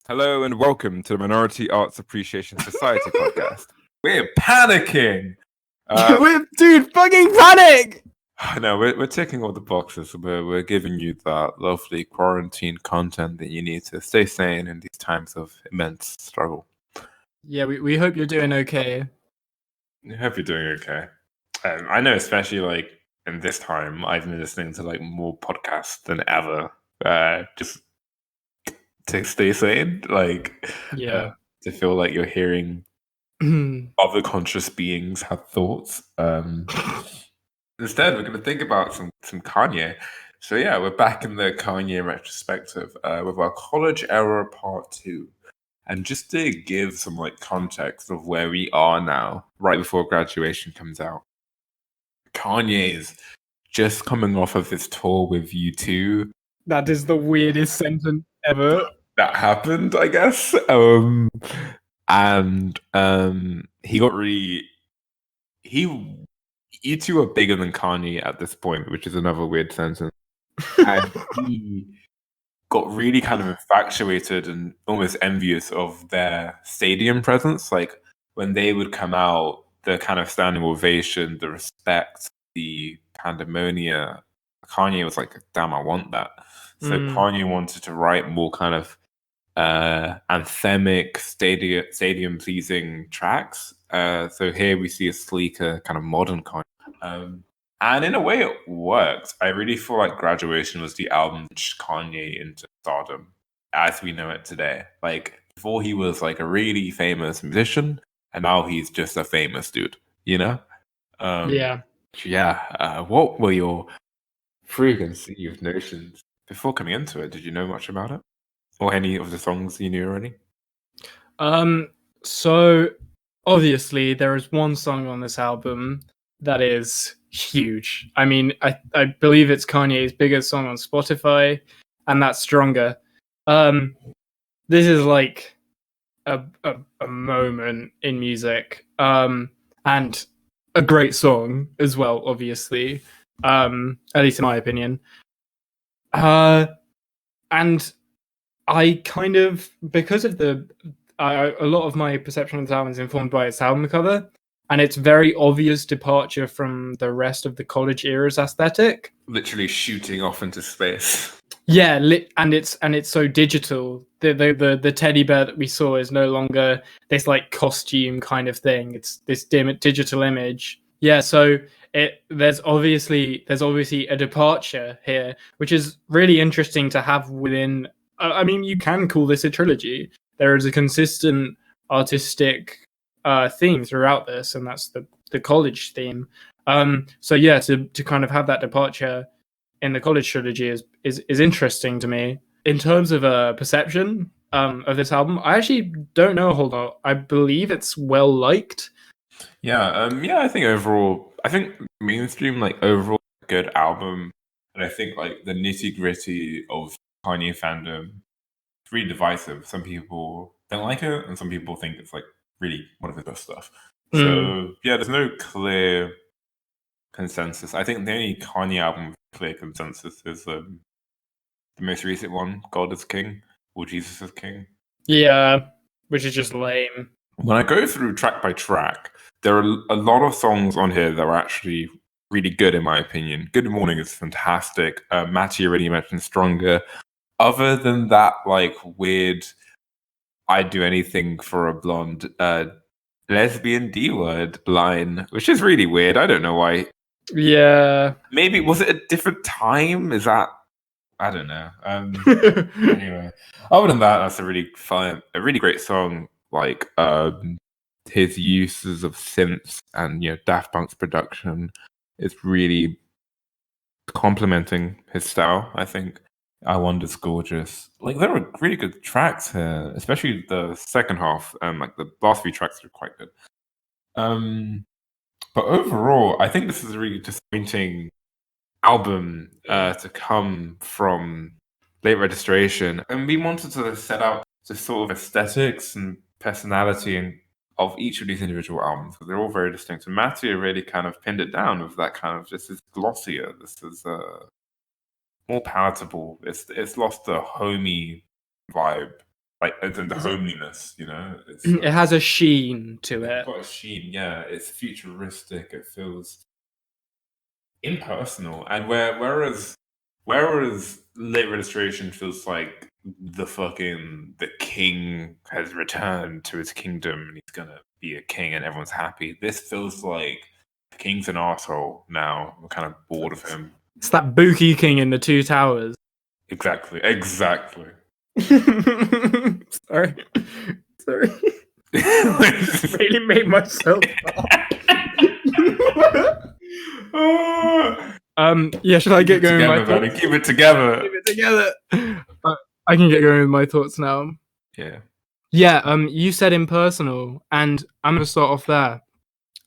Hello and welcome to the Minority Arts Appreciation Society podcast. We're panicking. Dude, fucking panic! No, we're ticking all the boxes. We're giving you that lovely quarantine content that you need to stay sane in these times of immense struggle. Yeah, we hope you're doing okay. I hope you're doing okay. I know, especially like in this time, I've been listening to like more podcasts than ever. Just to stay sane, to feel like you're hearing other conscious beings have thoughts. Instead, we're going to think about some Kanye. So yeah, we're back in the Kanye retrospective with our college era part 2. And just to give some like context of where we are now, right before graduation comes out, Kanye is just coming off of his tour with U2. That is the weirdest sentence ever. That happened, I guess. He got really... U2 are bigger than Kanye at this point, which is another weird sentence. And he got really kind of infatuated and almost envious of their stadium presence. Like when they would come out, the kind of standing ovation, the respect, the pandemonia. Kanye was like, damn, I want that. So Kanye wanted to write more kind of anthemic, stadium pleasing tracks. So here we see a sleeker, kind of modern Kanye. And in a way, it worked. I really feel like Graduation was the album that pushed Kanye into stardom as we know it today. Like, before he was like a really famous musician, and now he's just a famous dude, you know? Yeah. What were your preconceived notions before coming into it? Did you know much about it? Or any of the songs you knew already? So obviously there is one song on this album that is huge. I mean, I believe it's Kanye's biggest song on Spotify, and that's Stronger. This is like a moment in music. And a great song as well, obviously. At least in my opinion. And I kind of, because of a lot of my perception of this album is informed by its album cover, and it's very obvious departure from the rest of the college era's aesthetic. Literally shooting off into space. Yeah, and it's so digital. The teddy bear that we saw is no longer this like costume kind of thing. It's this digital image. Yeah, so there's obviously a departure here, which is really interesting to have within. I mean, you can call this a trilogy. There is a consistent artistic theme throughout this, and that's the college theme. So yeah, to kind of have that departure in the college trilogy is interesting to me. In terms of perception of this album, I actually don't know a whole lot. I believe it's well liked. Yeah, I think overall, mainstream, like overall, good album, and I think like the nitty gritty of Kanye fandom, it's really divisive. Some people don't like it, and some people think it's like really one of his best stuff. So yeah, there's no clear consensus. I think the only Kanye album with clear consensus is the most recent one, God is King, or Jesus is King. Yeah, which is just lame. When I go through track by track, there are a lot of songs on here that are actually really good, in my opinion. Good Morning is fantastic. Mattie already mentioned Stronger. Other than that, like, weird I'd do anything for a blonde lesbian D-word line, which is really weird. I don't know why. Yeah. Maybe, was it a different time? Is that... I don't know. Anyway, other than that, that's a really great song. Like his uses of synths and Daft Punk's production is really complementing his style. I think I Wonder's gorgeous. Like, there are really good tracks here, especially the second half. Like the last few tracks are quite good. But overall, I think this is a really disappointing album to come from Late Registration, and we wanted to set out the sort of aesthetics and personality of each of these individual albums, because they're all very distinct. And Mattie really kind of pinned it down with that kind of, this is glossier, this is more palatable. It's lost the homey vibe like the homeliness, you know. It's It has a sheen to it. it's got a sheen, yeah. It's futuristic. It feels impersonal, and whereas late registration feels like the king has returned to his kingdom and he's gonna be a king and everyone's happy. This feels like the king's an asshole now. We're kind of bored of him. It's that Buki King in the Two Towers. Exactly. Sorry. Really made myself yeah, should I get going with my thoughts? Keep it together. Keep it together. I can get going with my thoughts now. Yeah. You said impersonal, and I'm gonna start off there.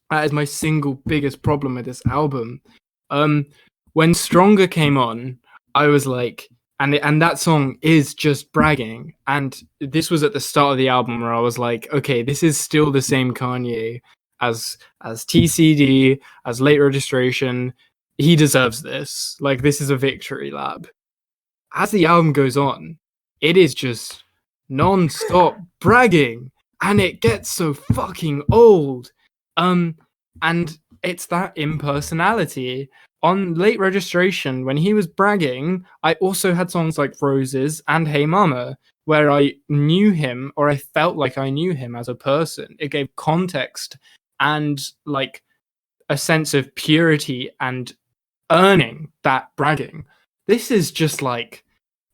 That is my single biggest problem with this album. When Stronger came on, I was like, and that song is just bragging. And this was at the start of the album where I was like, okay, this is still the same Kanye as TCD, as Late Registration. He deserves this. Like, this is a victory lap. As the album goes on, it is just non-stop bragging, and it gets so fucking old. And it's that impersonality. On Late Registration, when he was bragging, I also had songs like Roses and Hey Mama, where I knew him, or I felt like I knew him as a person. It gave context and like a sense of purity and earning that bragging. This is just like,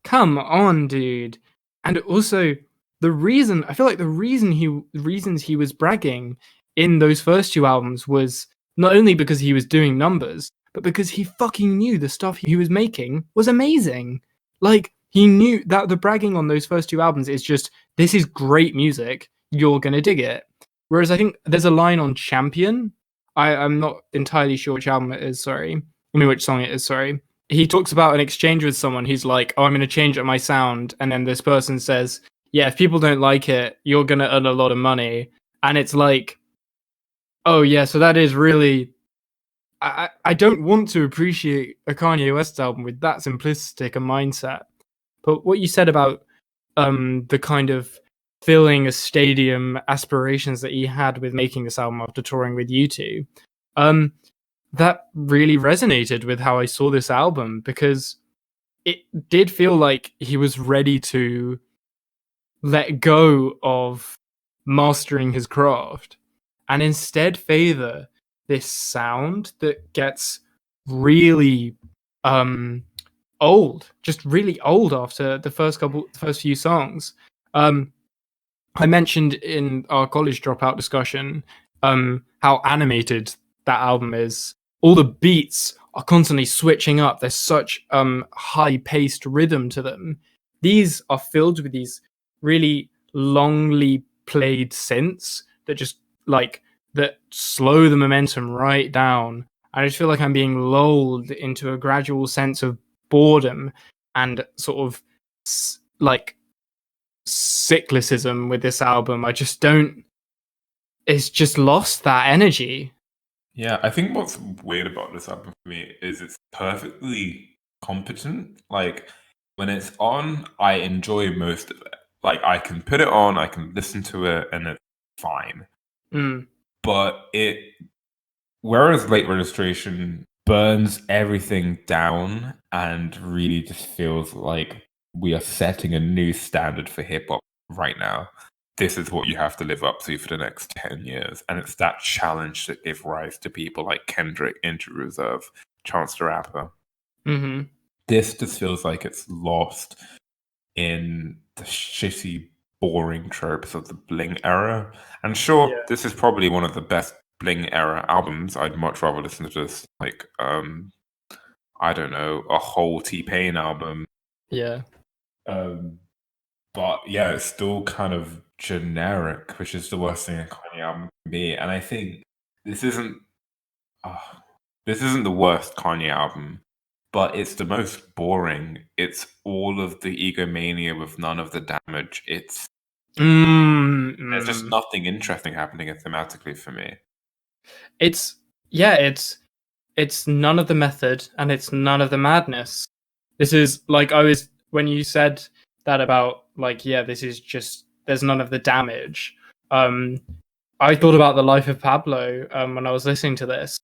come on, dude. And also, I feel like the reasons he was bragging in those first two albums was not only because he was doing numbers, but because he fucking knew the stuff he was making was amazing. Like, he knew that the bragging on those first two albums is just, this is great music, you're gonna dig it. Whereas I think there's a line on Champion, I'm not entirely sure which album it is, sorry. I mean, which song it is, sorry. He talks about an exchange with someone. He's like, oh, I'm going to change up my sound. And then this person says, yeah, if people don't like it, you're going to earn a lot of money. And it's like, oh, yeah, so that is really... I don't want to appreciate a Kanye West album with that simplistic a mindset. But what you said about the kind of filling a stadium aspirations that he had with making this album after touring with U2, that really resonated with how I saw this album, because it did feel like he was ready to let go of mastering his craft and instead favor this sound that gets really old, just really old after the first few songs. I mentioned in our college dropout discussion how animated that album is. All the beats are constantly switching up. There's such high-paced rhythm to them. These are filled with these really longly played synths that just that slow the momentum right down. I just feel like I'm being lulled into a gradual sense of boredom and sort of cyclicism with this album. I just don't. It's just lost that energy. Yeah, I think what's weird about this album for me is it's perfectly competent. Like, when it's on, I enjoy most of it. Like, I can put it on, I can listen to it, and it's fine. But whereas Late Registration burns everything down and really just feels like we are setting a new standard for hip hop right now. This is what you have to live up to for the next 10 years. And it's that challenge that gives rise to people like Kendrick, Injury Reserve, Chance the Rapper. Mm-hmm. This just feels like it's lost in the shitty, boring tropes of the Bling era. And sure, This is probably one of the best Bling era albums. I'd much rather listen to this, like, I don't know, a whole T-Pain album. Yeah. But yeah, it's still kind of generic, which is the worst thing a Kanye album can be. And I think this isn't the worst Kanye album, but it's the most boring. It's all of the egomania with none of the damage. It's there's just nothing interesting happening thematically for me. It's none of the method and it's none of the madness. This is like when you said that about like, yeah, this is just, there's none of the damage. I thought about The Life of Pablo when I was listening to this,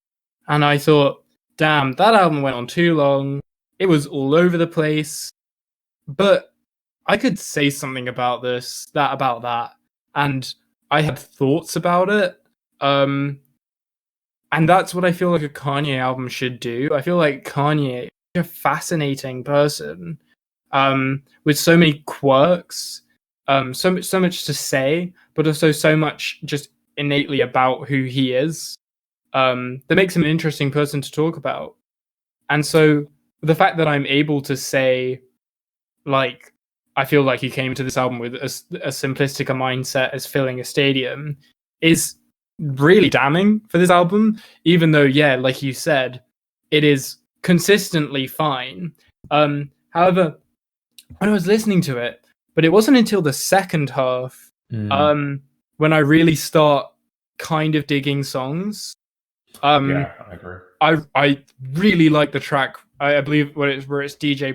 and I thought, damn, that album went on too long. It was all over the place, but I could say something about about that, and I had thoughts about it. And that's what I feel like a Kanye album should do. I feel like Kanye is a fascinating person, with so many quirks, so much to say, but also so much just innately about who he is, that makes him an interesting person to talk about. And so the fact that I'm able to say, like, I feel like he came to this album with as simplistic a mindset as filling a stadium is really damning for this album, even though, yeah, like you said, it is consistently fine. However, when I was listening to it, but it wasn't until the second half, when I really start kind of digging songs. Yeah, I agree. I really like the track. I believe where it's DJ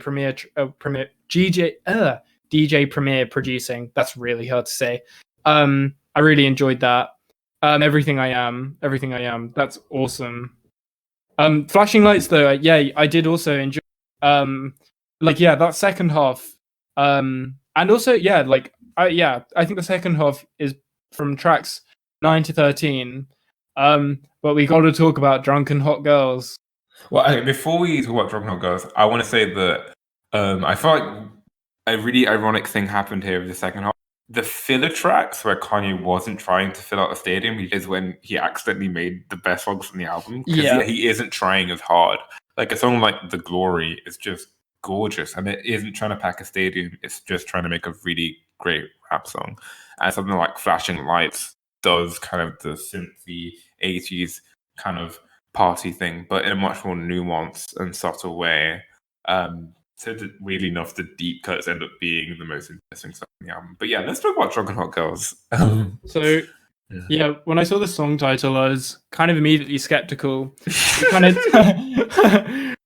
Premier producing. That's really hard to say. I really enjoyed that. Everything I am. That's awesome. Flashing Lights though, yeah, I did also enjoy. Like, yeah, that second half. And also, yeah, like, I think the second half is from tracks 9 to 13. But we got to talk about Drunken Hot Girls. Well, before we talk about Drunken Hot Girls, I want to say that I felt like a really ironic thing happened here with the second half. The filler tracks where Kanye wasn't trying to fill out a stadium is when he accidentally made the best songs on the album. Because he isn't trying as hard. Like a song like The Glory is just gorgeous, and it isn't trying to pack a stadium. It's just trying to make a really great rap song. And something like Flashing Lights does kind of the synthy 80s kind of party thing, but in a much more nuanced and subtle way. So weirdly enough, the deep cuts end up being the most interesting stuff in the album. But yeah, let's talk about Drunken Hot Girls. So yeah, when I saw the song title, I was kind of immediately skeptical. We kind of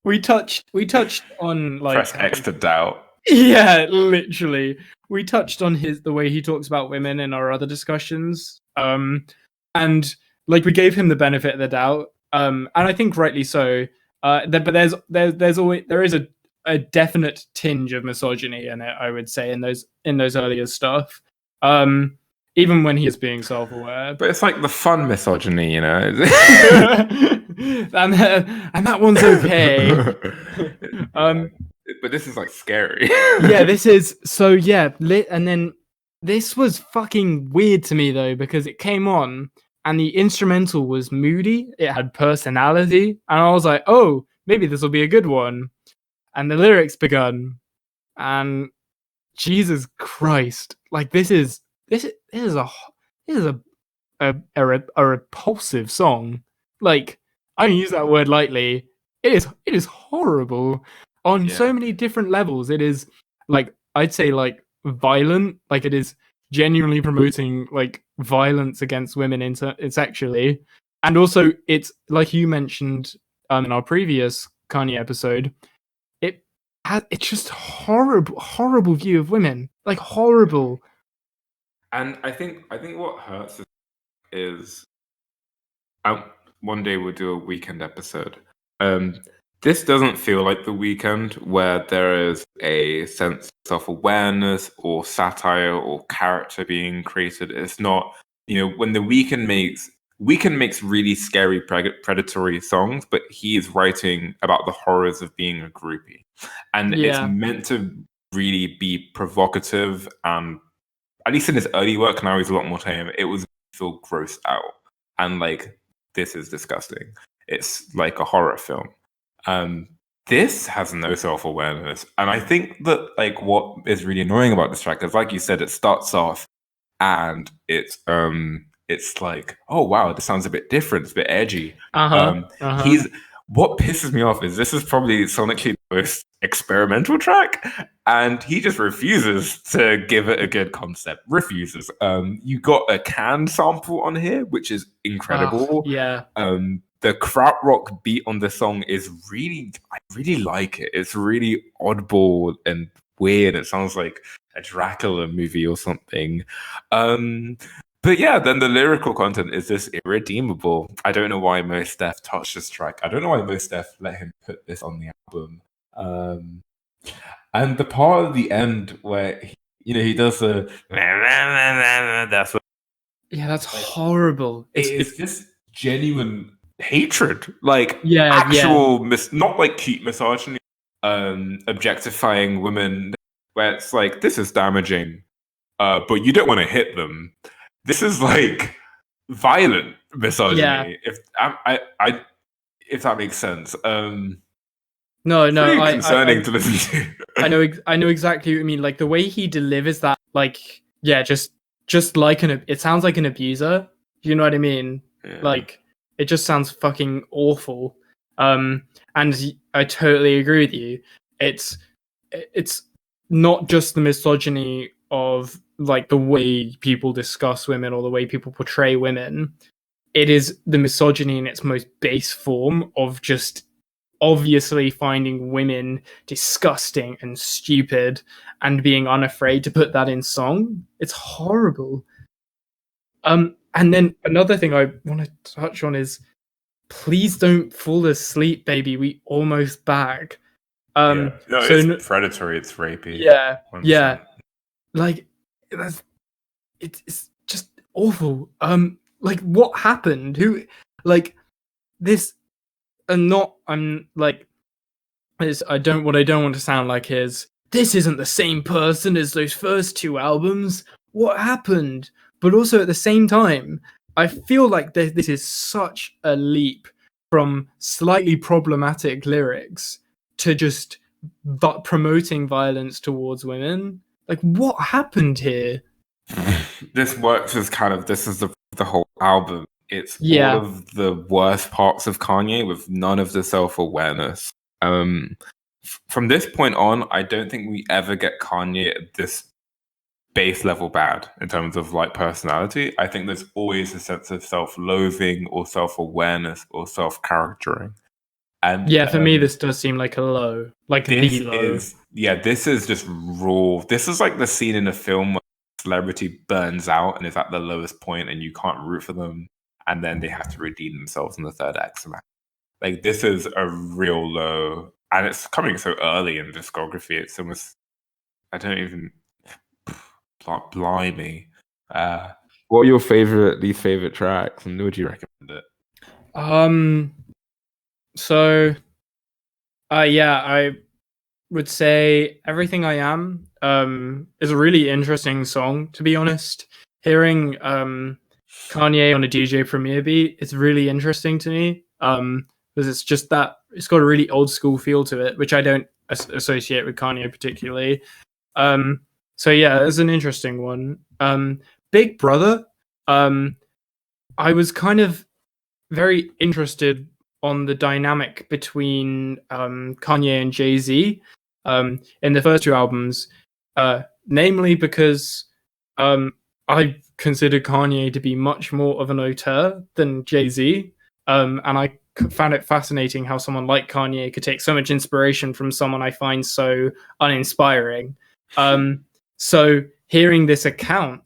we touched on, like, press X to doubt. Yeah, literally. We touched on the way he talks about women in our other discussions. And like, we gave him the benefit of the doubt. And I think rightly so. But there is a definite tinge of misogyny in it, I would say, in those earlier stuff. Even when he is being self-aware. But it's like the fun misogyny, you know. and that one's okay. But this is like scary. Yeah, this is so, yeah. And then this was fucking weird to me though, because it came on and the instrumental was moody. It had personality, and I was like, oh, maybe this will be a good one. And the lyrics begun, and Jesus Christ, like, this is a repulsive song. Like, I don't use that word lightly. It is horrible on so many different levels. It is, like, I'd say, like, violent. Like, it is genuinely promoting, like, violence against women sexually, and also it's, like you mentioned in our previous Kanye episode, it's just horrible view of women, like, horrible. And I think what hurts is one day we'll do a weekend episode. This doesn't feel like The Weeknd, where there is a sense of self-awareness or satire or character being created. It's not, when The Weeknd makes really scary predatory songs, but he is writing about the horrors of being a groupie. And it's meant to really be provocative, and at least in his early work, now he's a lot more tame, it was feel grossed out. And like, this is disgusting. It's like a horror film. This has no self-awareness. And I think that, like, what is really annoying about this track is, like you said, it starts off and it's like, oh wow, this sounds a bit different, it's a bit edgy. What pisses me off is this is probably sonically the most experimental track, and he just refuses to give it a good concept. Refuses. You got a canned sample on here, which is incredible. The krautrock beat on the song is I really like it. It's really oddball and weird. It sounds like a Dracula movie or something. But yeah, then the lyrical content is just irredeemable. I don't know why Mos Def touched this track. I don't know why Mos Def let him put this on the album. And the part at the end where he does the that's what, Yeah, that's horrible. it's just genuine hatred, like Yeah, actual not like cute misogyny, objectifying women, where it's like, this is damaging, but you don't want to hit them. This is like violent misogyny. Yeah. If that makes sense. No, pretty concerning to listen to. I know exactly what you mean. Like the way he delivers that, like, yeah, just like it sounds like an abuser. You know what I mean? Yeah. Like, it just sounds fucking awful. And I totally agree with you. It's not just the misogyny of like the way people discuss women or the way people portray women. It is the misogyny in its most base form of just obviously finding women disgusting and stupid and being unafraid to put that in song. It's horrible. And then another thing I want to touch on is, please don't fall asleep, baby. We almost back. No, it's predatory. It's rapey. Yeah, 100%. yeah. Like it's just awful. Like what happened? Who, like this? And not, I'm like, what I don't want to sound like is, this isn't the same person as those first two albums. What happened? But also at the same time, I feel like this is such a leap from slightly problematic lyrics to just promoting violence towards women. Like, what happened here? This works as this is the whole album. It's Yeah. all of the worst parts of Kanye with none of the self-awareness. From this point on, I don't think we ever get Kanye at this base level bad in terms of like personality. I think there's always a sense of self-loathing or self-awareness or self-charactering. And yeah, for me, this does seem like a low, like the low. This is just raw. This is like the scene in a film where a celebrity burns out and is at the lowest point, and you can't root for them, and then they have to redeem themselves in the third act. Like, this is a real low, and it's coming so early in discography. It's almost, I don't even, blimey. What are your least favorite tracks, and would you recommend it? So, yeah, I would say Everything I Am is a really interesting song, to be honest. Hearing Kanye on a DJ Premier beat, it's really interesting to me, because it's just that, it's got a really old school feel to it, which I don't associate with Kanye particularly. So yeah, it's an interesting one. Big Brother, I was kind of very interested on the dynamic between Kanye and Jay-Z in the first two albums, namely because I consider Kanye to be much more of an auteur than Jay-Z, and I found it fascinating how someone like Kanye could take so much inspiration from someone I find so uninspiring. So hearing this account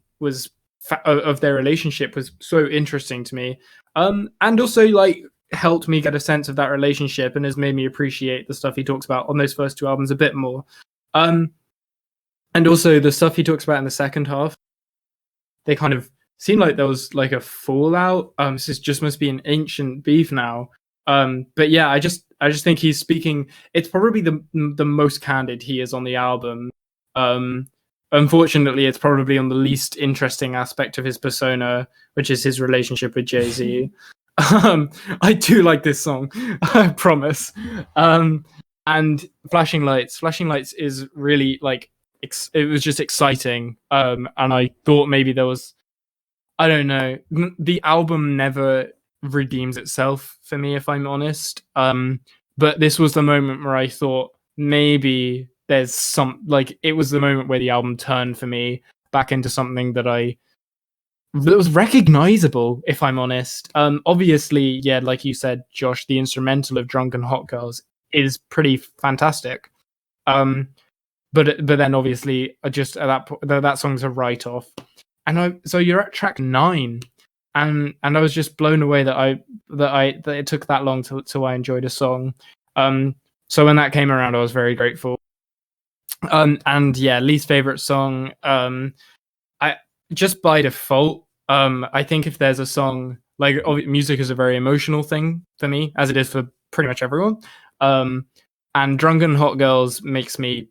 of their relationship was so interesting to me, and also like helped me get a sense of that relationship and has made me appreciate the stuff he talks about on those first two albums a bit more. And also the stuff he talks about in the second half, they kind of seem like there was like a fallout. This just must be an ancient beef now. But yeah, I just think he's speaking. It's probably the most candid he is on the album. Unfortunately, it's probably on the least interesting aspect of his persona, which is his relationship with Jay-Z. I do like this song, I promise. And Flashing Lights is really like, it was just exciting. And I thought maybe there was, I don't know, the album never redeems itself for me, if I'm honest. But this was the moment where I thought maybe there's it was the moment where the album turned for me back into something that was recognizable, if I'm honest. Obviously, yeah, like you said, Josh, the instrumental of Drunken Hot Girls is pretty fantastic. but then obviously just at that point, that song's a write off. And so you're at track 9, and I was just blown away that it took that long till I enjoyed a song. So when that came around, I was very grateful. And yeah, least favorite song. I just by default. I think if there's a song, like, music is a very emotional thing for me, as it is for pretty much everyone. And Drunken Hot Girls makes me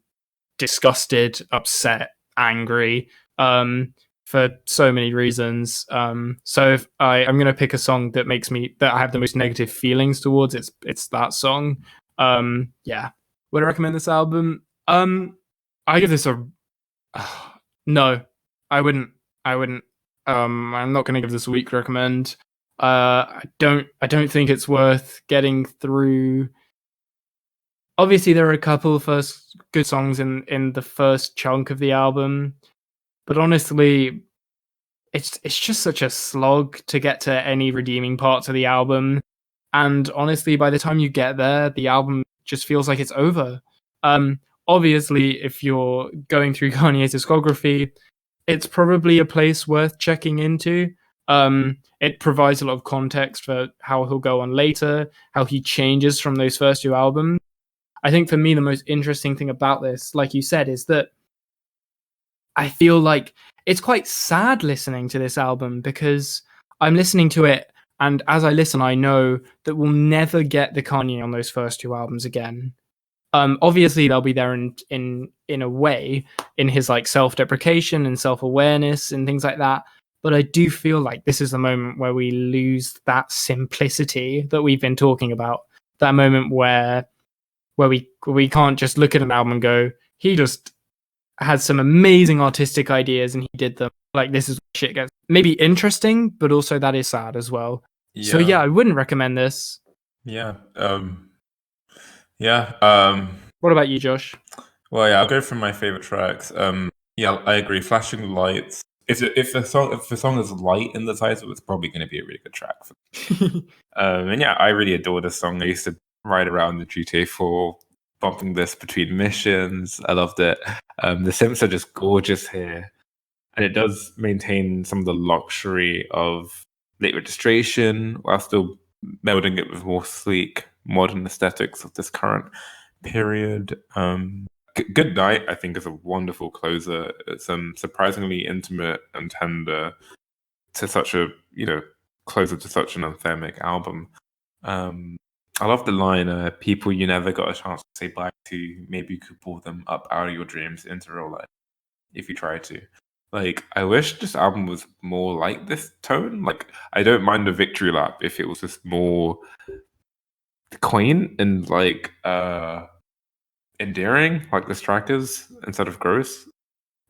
disgusted, upset, angry, for so many reasons. So if I'm gonna pick a song that I have the most negative feelings towards, it's that song. Yeah. Would I recommend this album? I give this a no. I wouldn't. I'm not gonna give this a weak recommend. I don't think it's worth getting through. Obviously, there are a couple of first good songs in the first chunk of the album, but honestly, it's just such a slog to get to any redeeming parts of the album. And honestly, by the time you get there, the album just feels like it's over. Obviously, if you're going through Kanye's discography, it's probably a place worth checking into. It provides a lot of context for how he'll go on later, how he changes from those first 2 albums. I think for me, the most interesting thing about this, like you said, is that I feel like it's quite sad listening to this album, because I'm listening to it, and as I listen, I know that we'll never get the Kanye on those first 2 albums again. Obviously, they'll be there in a way, in his like self-deprecation and self-awareness and things like that. But I do feel like this is the moment where we lose that simplicity that we've been talking about. That moment where we can't just look at an album and go, he just had some amazing artistic ideas and he did them. Like, this is where shit gets maybe interesting, but also that is sad as well. Yeah. So yeah, I wouldn't recommend this. Yeah. What about you, Josh? Well, yeah, I'll go from my favorite tracks. Yeah, I agree. Flashing Lights. If the song is light in the title, it's probably going to be a really good track. And yeah, I really adore this song. I used to ride around the GTA 4, bumping this between missions. I loved it. The synths are just gorgeous here, and it does maintain some of the luxury of Late Registration while still melding it with more sleek, modern aesthetics of this current period. Good Night, I think, is a wonderful closer. It's surprisingly intimate and tender to such a, closer to such an anthemic album. I love the line, people you never got a chance to say bye to, maybe you could pull them up out of your dreams into real life if you try to. Like, I wish this album was more like this tone. Like, I don't mind a victory lap if it was just more quaint and like endearing, like this track is, instead of gross.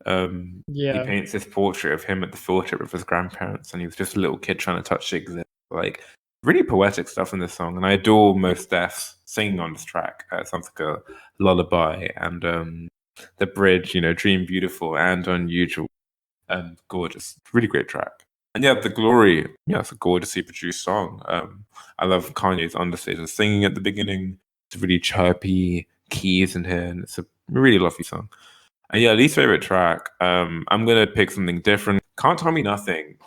He paints this portrait of him at the field trip with his grandparents, and he was just a little kid trying to touch the exhibit. Like, really poetic stuff in this song, and I adore Mos Def's singing on this track. It sounds like a lullaby, and the bridge, Dream Beautiful and Unusual, and gorgeous, really great track. And yeah, The Glory, it's a gorgeously produced song. I love Kanye's understated singing at the beginning. It's really chirpy keys in here, and it's a really lovely song. And yeah, least favorite track. I'm gonna pick something different. Can't Tell Me Nothing.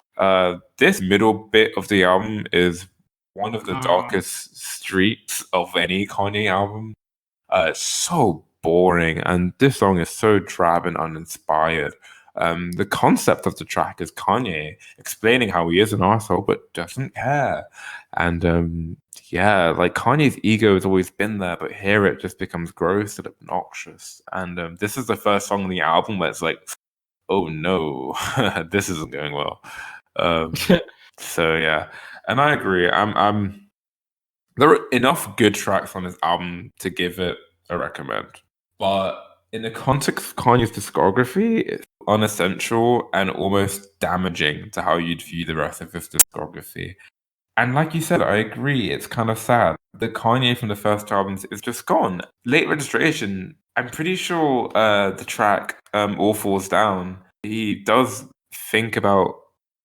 This middle bit of the album is one of the darkest streaks of any Kanye album. It's so boring, and this song is so drab and uninspired. The concept of the track is Kanye explaining how he is an asshole but doesn't care. And like, Kanye's ego has always been there, but here it just becomes gross and obnoxious. And this is the first song on the album where it's like, oh no, this isn't going well. So yeah, and I agree. There are enough good tracks on this album to give it a recommend, but in the context of Kanye's discography, it's unessential and almost damaging to how you'd view the rest of his discography. And like you said, I agree, it's kind of sad. The Kanye from the first albums is just gone. Late Registration, I'm pretty sure the track All Falls Down, he does think about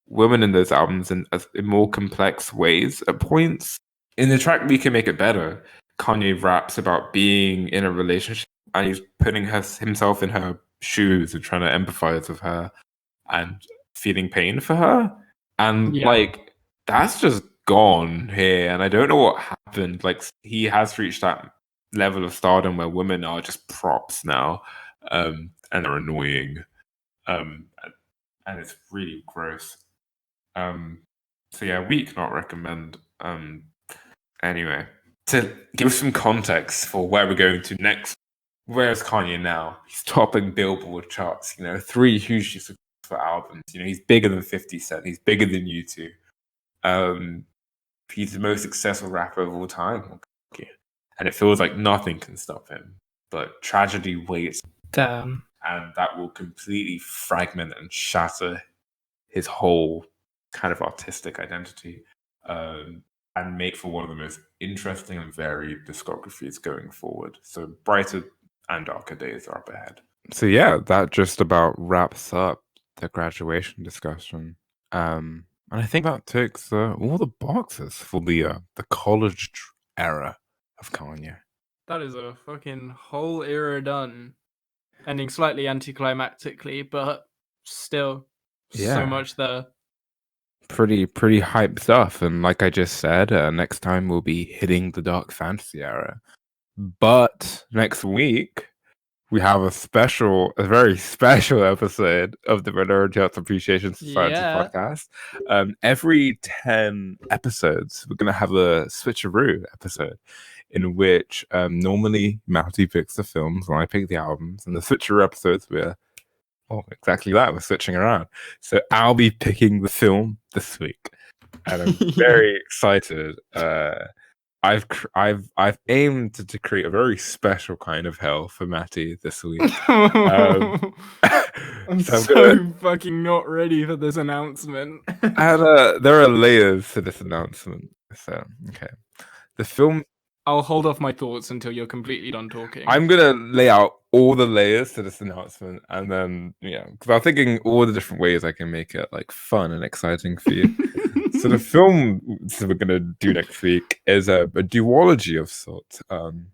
women in those albums in more complex ways at points. In the track We Can Make It Better, Kanye raps about being in a relationship and he's putting himself in her shoes and trying to empathize with her and feeling pain for her. And Yeah. like that's just gone here. And I don't know what happened. Like he has reached that level of stardom where women are just props now. And they're annoying. And it's really gross. So yeah, weak not recommend. Anyway, to give some context for where we're going to next, where's Kanye now? He's topping Billboard charts, 3 hugely successful albums. He's bigger than 50 Cent, he's bigger than U2. He's the most successful rapper of all time. And it feels like nothing can stop him. But tragedy waits. Damn. And that will completely fragment and shatter his whole kind of artistic identity. And make for one of the most interesting and varied discographies going forward. So brighter and darker days are up ahead. So yeah, that just about wraps up the graduation discussion. And I think that ticks all the boxes for the college era of Kanye. That is a fucking whole era done. Ending slightly anticlimactically, but still so much there. Pretty hype stuff. And like I just said, next time we'll be hitting the dark fantasy era. But next week we have a very special episode of the Minority Arts Appreciation Society podcast. Every 10 episodes, we're going to have a switcheroo episode in which normally Matty picks the films and I pick the albums. And the switcheroo episodes, exactly that. We're switching around. So I'll be picking the film this week. And I'm very excited. I've aimed to create a very special kind of hell for Matty this week. I'm so fucking not ready for this announcement. And there are layers to this announcement. So okay, the film. I'll hold off my thoughts until you're completely done talking. I'm gonna lay out all the layers to this announcement, and then because I'm thinking all the different ways I can make it like fun and exciting for you. So the film we're going to do next week is a duology of sorts. I'm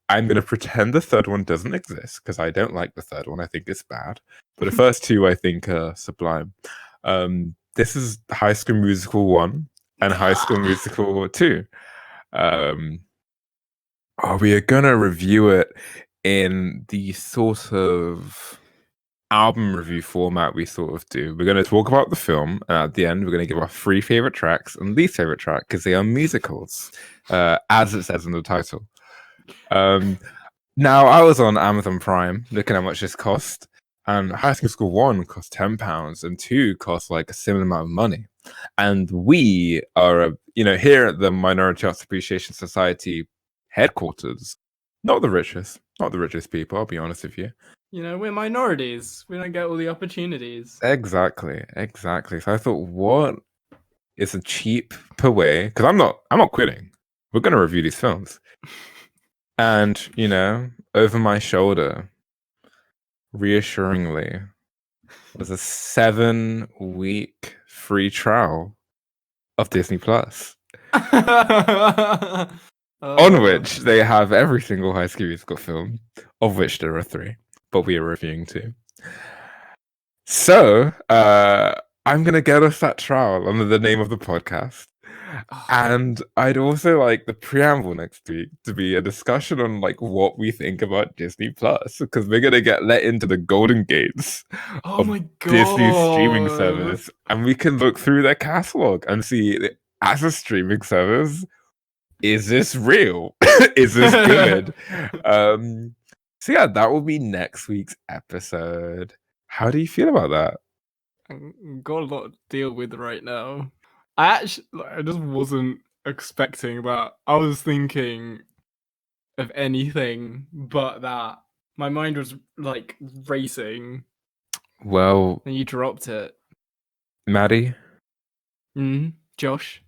going to pretend the third one doesn't exist because I don't like the third one. I think it's bad. But the first two I think are sublime. This is High School Musical 1 and High School Musical 2. We are going to review it in the sort of album review format we sort of do. We're going to talk about the film, and at the end we're going to give our 3 favorite tracks and least favorite track because they are musicals, as it says in the title. Now I was on Amazon Prime looking at how much this cost, and High School Musical 1 cost £10 and 2 cost like a similar amount of money. And we are here at the Minority Arts Appreciation Society headquarters, not the richest people, I'll be honest with you. We're minorities. We don't get all the opportunities. Exactly. So I thought, what is a cheaper way? Because I'm not quitting. We're going to review these films. And, over my shoulder, reassuringly, was a 7-week free trial of Disney Plus. On which they have every single High School Musical film, of which there are 3. But we are reviewing 2. So, I'm going to get us that trial under the name of the podcast. And I'd also like the preamble next week to be a discussion on like what we think about Disney Plus, because we're going to get let into the golden gates of Disney's streaming service, and we can look through their catalog and see, as a streaming service, is this real? Is this good? So yeah, that will be next week's episode. How do you feel about that? I've got a lot to deal with right now. I just wasn't expecting that. I was thinking of anything but that. My mind was like racing. Well, and you dropped it. Maddie? Josh?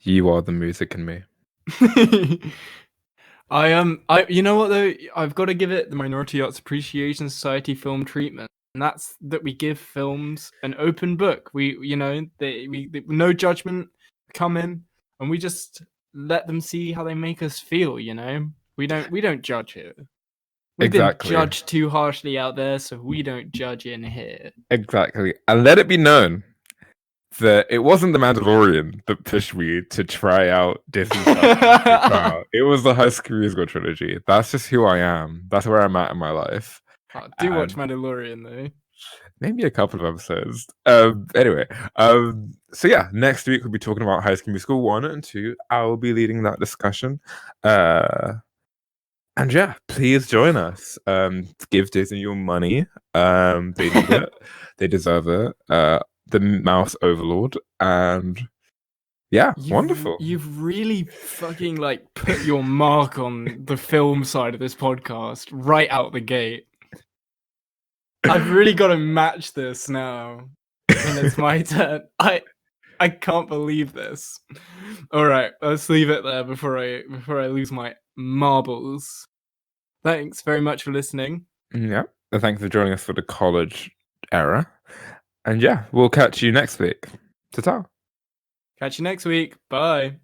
You are the music in me. You know what though? I've got to give it the Minority Arts Appreciation Society film treatment, and that's that we give films an open book. We no judgment come in, and we just let them see how they make us feel. We don't judge it. We've Exactly. been judged too harshly out there, so we don't judge in here. Exactly. And let it be known that it wasn't The Mandalorian that pushed me to try out Disney stuff. It was the High School Musical trilogy. That's just who I am. That's where I'm at in my life. Do watch Mandalorian though. Maybe a couple of episodes. Anyway, so yeah, next week we'll be talking about High School Musical 1 and 2. I will be leading that discussion. And yeah, please join us. Give Disney your money. They need it. They deserve it. The Mouse Overlord. And yeah, wonderful. You've really fucking like put your mark on the film side of this podcast right out the gate. I've really got to match this now. And it's my turn. I can't believe this. All right, let's leave it there before I lose my marbles. Thanks very much for listening. Yeah, and thanks for joining us for the college era. And yeah, we'll catch you next week. Ta-ta. Catch you next week. Bye.